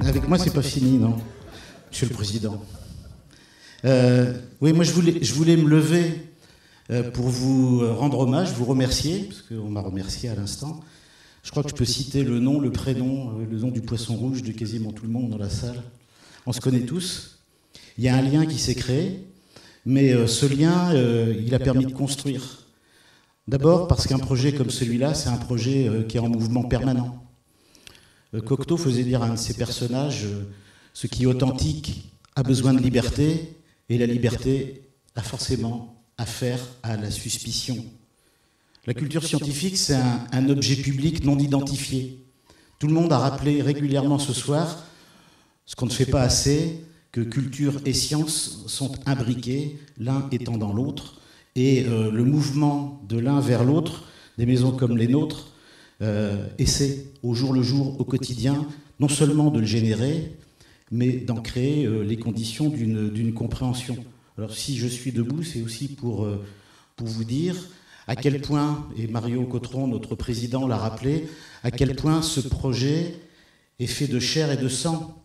avec moi, c'est pas fini, non, Monsieur le Président. Oui, moi, je voulais me lever pour vous rendre hommage, vous remercier, parce qu'on m'a remercié à l'instant. Je crois que je peux citer le nom, le prénom, le nom du poisson rouge de quasiment tout le monde dans la salle. On se connaît tous. Il y a un lien qui s'est créé, mais ce lien, il a permis de construire. D'abord parce qu'un projet comme celui-là, c'est un projet qui est en mouvement permanent. Cocteau faisait dire à un de ses personnages, ce qui est authentique a besoin de liberté, et la liberté a forcément affaire à la suspicion. La culture scientifique, c'est un objet public non identifié. Tout le monde a rappelé régulièrement ce soir, ce qu'on ne fait pas assez, que culture et science sont imbriqués, l'un étant dans l'autre, et le mouvement de l'un vers l'autre, des maisons comme les nôtres, essaie au jour le jour, au quotidien, non seulement de le générer, mais d'en créer les conditions d'une compréhension. Alors si je suis debout, c'est aussi pour vous dire à quel point, et Mario Cotteron, notre président, l'a rappelé, à quel point ce projet est fait de chair et de sang.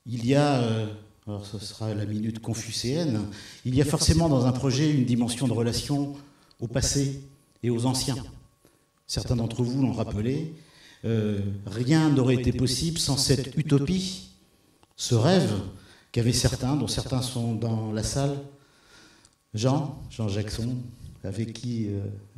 Il y a, alors ce sera la minute confucéenne, il y a forcément dans un projet une dimension de relation au passé et aux anciens. Certains d'entre vous l'ont rappelé, rien n'aurait été possible sans cette utopie, ce rêve qu'avaient certains, dont certains sont dans la salle. Jean Jackson, avec qui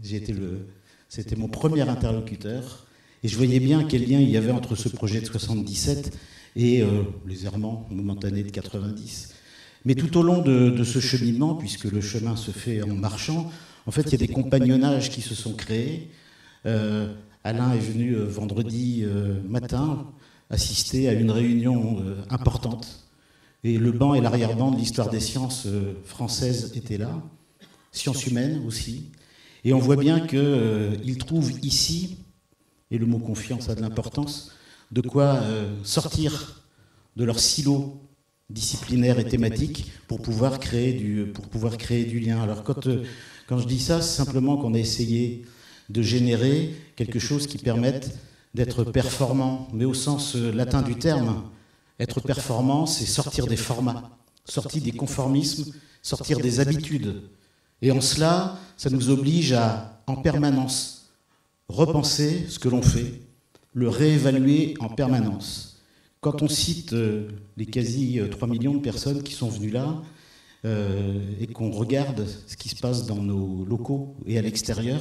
c'était mon premier interlocuteur, et je voyais bien quel lien il y avait entre ce projet de 77 et les errements momentanés de 90. Mais tout au long de ce cheminement, puisque le chemin se fait en marchant, en fait, il y a des compagnonnages qui se sont créés. Alain est venu vendredi matin assister à une réunion importante. Et le banc et l'arrière-ban de l'histoire des sciences françaises étaient là, sciences humaines aussi. Et on voit bien qu'il trouve ici, et le mot confiance a de l'importance, de quoi sortir de leur silo disciplinaire et thématique pour pouvoir créer du lien. Alors quand je dis ça, c'est simplement qu'on a essayé de générer quelque chose qui permette d'être performant, mais au sens latin du terme. Être performant, c'est sortir des formats, sortir des conformismes, sortir des habitudes. Et en cela, ça nous oblige à, en permanence, repenser ce que l'on fait, le réévaluer en permanence. Quand on cite les quasi 3 millions de personnes qui sont venues là, et qu'on regarde ce qui se passe dans nos locaux et à l'extérieur,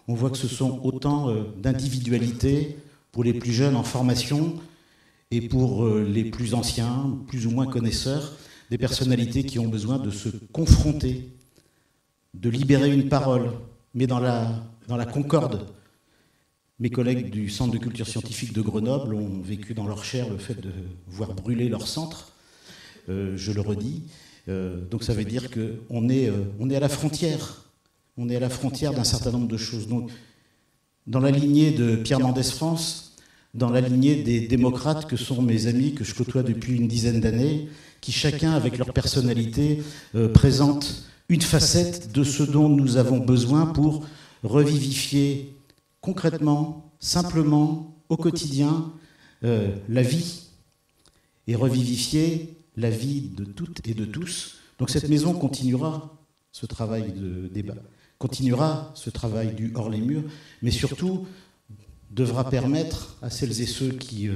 on voit que ce sont autant d'individualités pour les plus jeunes en formation et pour les plus anciens, plus ou moins connaisseurs, des personnalités qui ont besoin de se confronter, de libérer une parole, mais dans la concorde. Mes collègues du Centre de culture scientifique de Grenoble ont vécu dans leur chair le fait de voir brûler leur centre, je le redis. Donc ça veut dire qu'on est à la frontière. On est à la frontière d'un certain nombre de choses. Donc, dans la lignée de Pierre Mendès France, dans la lignée des démocrates que sont mes amis, que je côtoie depuis une dizaine d'années, qui chacun, avec leur personnalité, présente une facette de ce dont nous avons besoin pour revivifier concrètement, simplement, au quotidien, la vie, et revivifier la vie de toutes et de tous. Donc cette maison continuera ce travail de débat, continuera ce travail du hors les murs, mais surtout devra permettre à celles et ceux qui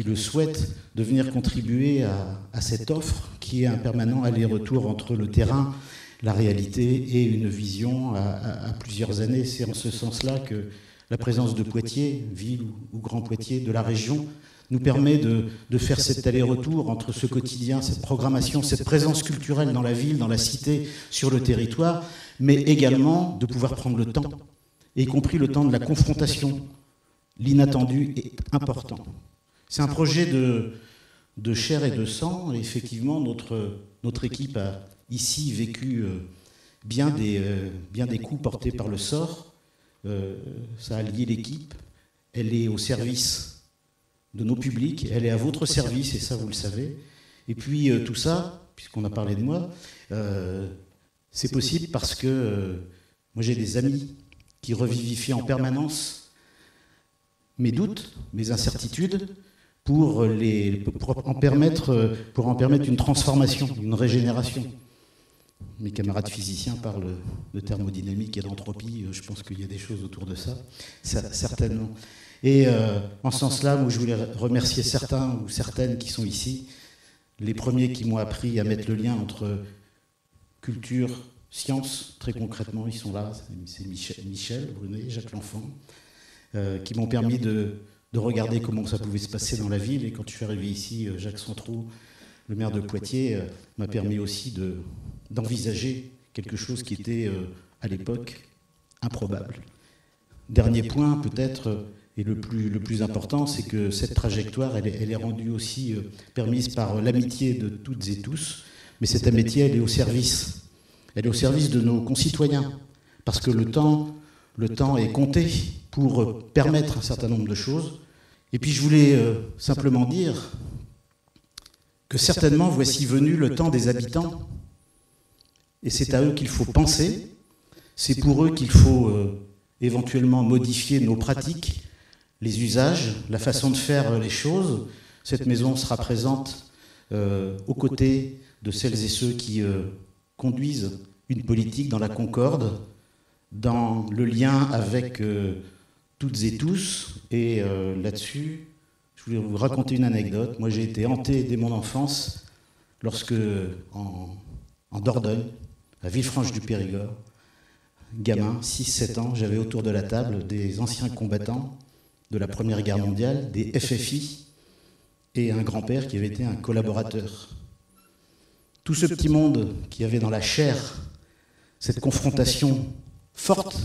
le souhaitent de venir contribuer à cette offre qui est un permanent aller-retour entre le terrain, la réalité et une vision à plusieurs années. C'est en ce sens-là que la présence de Poitiers, ville ou Grand Poitiers, de la région, nous permet de faire cet aller-retour entre ce quotidien, cette programmation, cette présence culturelle dans la ville, dans la cité, sur le territoire, mais également de pouvoir prendre le temps, y compris le temps de la confrontation. L'inattendu est important. C'est un projet de chair et de sang. Et effectivement, notre équipe a ici vécu bien des coups portés par le sort. Ça a lié l'équipe. Elle est au service de nos publics, elle est à votre service, et ça vous le savez. Et puis tout ça, puisqu'on a parlé de moi, c'est possible parce que moi j'ai des amis qui revivifient en permanence mes doutes, mes incertitudes, pour en permettre une transformation, une régénération. Mes camarades physiciens parlent de thermodynamique et d'entropie, je pense qu'il y a des choses autour de ça, certainement. Et en ce sens-là, moi, je voulais remercier certains ou certaines qui sont ici, les premiers qui m'ont appris à mettre le lien entre culture, science, très concrètement, ils sont là, c'est Michel Brunet, Jacques L'Enfant, qui m'ont permis de regarder comment ça pouvait se passer dans la ville. Et quand je suis arrivé ici, Jacques Centraux, le maire de Poitiers, m'a permis aussi d'envisager quelque chose qui était, à l'époque, improbable. Dernier point, peut-être, et le plus important, c'est que cette trajectoire, elle est rendue aussi permise par l'amitié de toutes et tous, mais cette amitié, elle est au service. Elle est au service de nos concitoyens, parce que le temps est compté pour permettre un certain nombre de choses. Et puis je voulais simplement dire que certainement voici venu le temps des habitants, et c'est à eux qu'il faut penser, c'est pour eux qu'il faut éventuellement modifier nos pratiques, les usages, la façon de faire les choses. Cette maison sera présente aux côtés de celles et ceux qui conduisent une politique dans la concorde, dans le lien avec toutes et tous. Et là-dessus, je voulais vous raconter une anecdote. Moi, j'ai été hanté dès mon enfance, lorsque, en Dordogne, à Villefranche-du-Périgord, gamin, 6-7 ans, j'avais autour de la table des anciens combattants de la Première Guerre mondiale, des FFI, et un grand-père qui avait été un collaborateur. Tout ce petit monde qui avait dans la chair cette confrontation forte,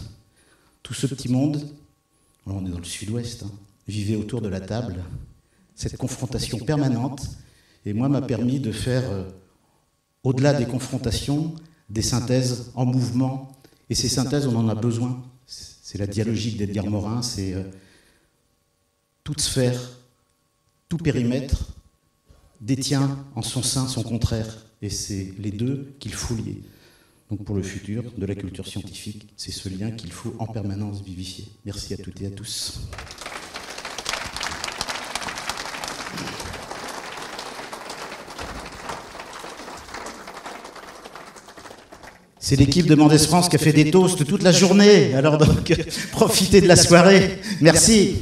tout ce petit monde, alors on est dans le sud-ouest, vivait autour de la table, cette confrontation permanente, et moi m'a permis de faire, au-delà des confrontations, des synthèses en mouvement, et ces synthèses, on en a besoin. C'est la dialogique d'Edgar Morin, c'est toute sphère, tout périmètre détient en son sein son contraire, et c'est les deux qu'il faut lier. Donc pour le futur de la culture scientifique, c'est ce lien qu'il faut en permanence vivifier. Merci à toutes et à tous. C'est l'équipe de Mendès France qui a fait des toasts toute la journée, alors donc profitez de la soirée. Merci.